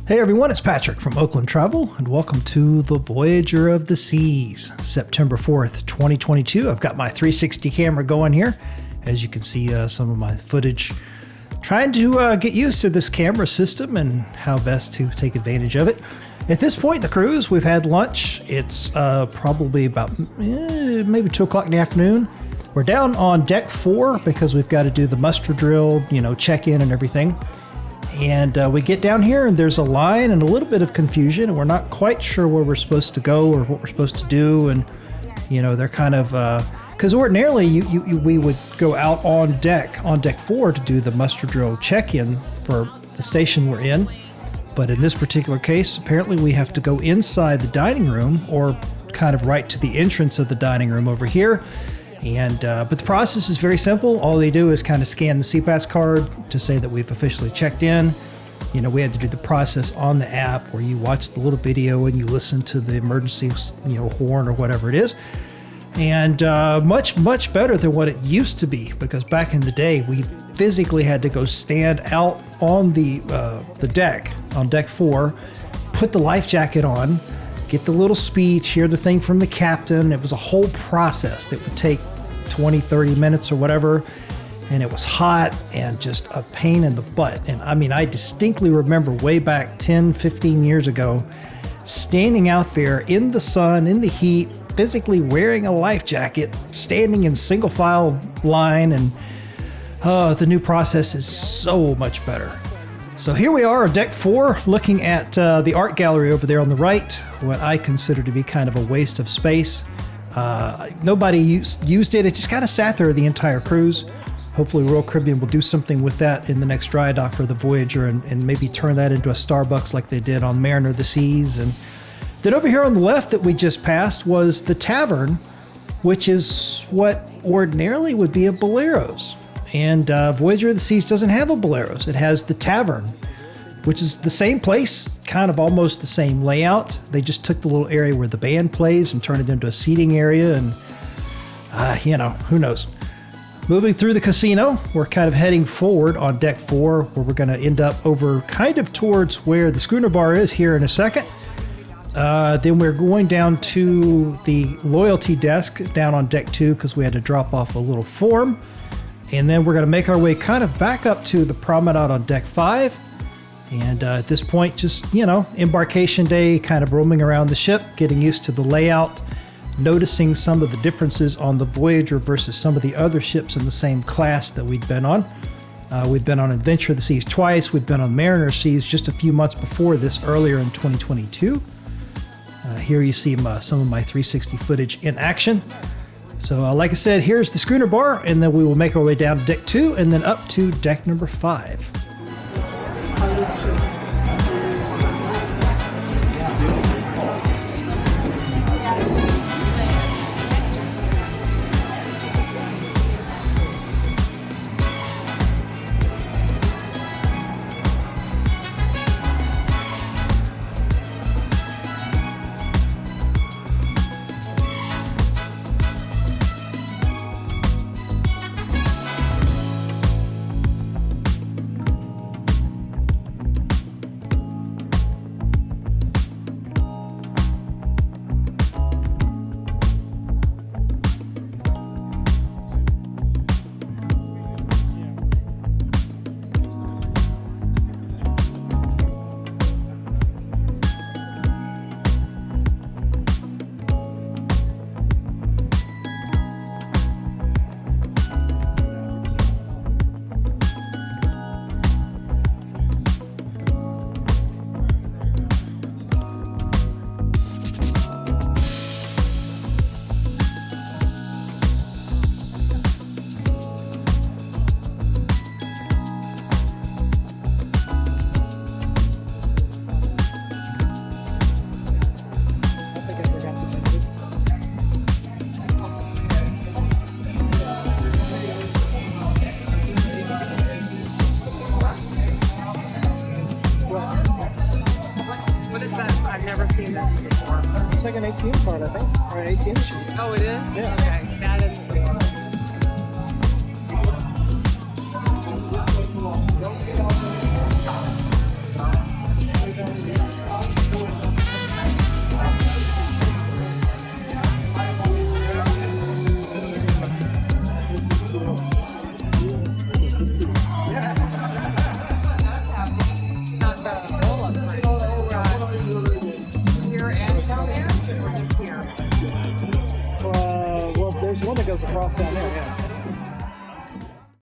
Hey everyone, it's Patrick from Oakland Travel, and welcome to the Voyager of the Seas, September 4th, 2022. I've got my 360 camera going here. As you can see, some of my footage. Trying to get used to this camera system and how best to take advantage of it. At this point in the cruise, we've had lunch. It's probably about maybe 2 o'clock in the afternoon. We're down on deck 4 because we've got to do the muster drill, check in and everything. And we get down here and there's a line and a little bit of confusion, and we're not quite sure where we're supposed to go or what we're supposed to do. And, they're kind of, because ordinarily we would go out on deck 4 to do the muster drill check-in for the station we're in. But in this particular case, apparently we have to go inside the dining room or kind of right to the entrance of the dining room over here. And but the process is very simple. All they do is kind of scan the CPAS card to say that we've officially checked in. We had to do the process on the app where you watch the little video and you listen to the emergency, horn or whatever it is. And much better than what it used to be, because back in the day we physically had to go stand out on the deck, on deck 4, put the life jacket on, get the little speech, hear the thing from the captain. It was a whole process that would take 20-30 minutes or whatever, and it was hot and just a pain in the butt. And I distinctly remember way back 10-15 years ago standing out there in the sun, in the heat, physically wearing a life jacket, standing in single file line, and the new process is so much better. So here we are on deck 4, looking at the art gallery over there on the right, what I consider to be kind of a waste of space. Nobody used it. It just kind of sat there the entire cruise. Hopefully Royal Caribbean will do something with that in the next dry dock for the Voyager and maybe turn that into a Starbucks like they did on Mariner of the Seas. And then over here on the left that we just passed was the tavern, which is what ordinarily would be a Bolero's. And Voyager of the Seas doesn't have a Bolero's. It has the tavern, which is the same place, kind of almost the same layout. They just took the little area where the band plays and turned it into a seating area, and who knows. Moving through the casino, we're kind of heading forward on deck 4, where we're going to end up over kind of towards where the schooner bar is here in a second. Then we're going down to the loyalty desk down on deck 2 because we had to drop off a little form. And then we're going to make our way kind of back up to the Promenade on deck 5. And at this point, just, embarkation day, kind of roaming around the ship, getting used to the layout, noticing some of the differences on the Voyager versus some of the other ships in the same class that we'd been on. We'd been on Adventure of the Seas twice. We'd been on Mariner Seas just a few months before this, earlier in 2022. Here you see some of my 360 footage in action. So like I said, here's the schooner bar, and then we will make our way down to deck 2 and then up to deck number 5. It's like an ATM card, I think, or an ATM machine. Oh, it is? Yeah. Okay, that is the one. goes across down there, yeah.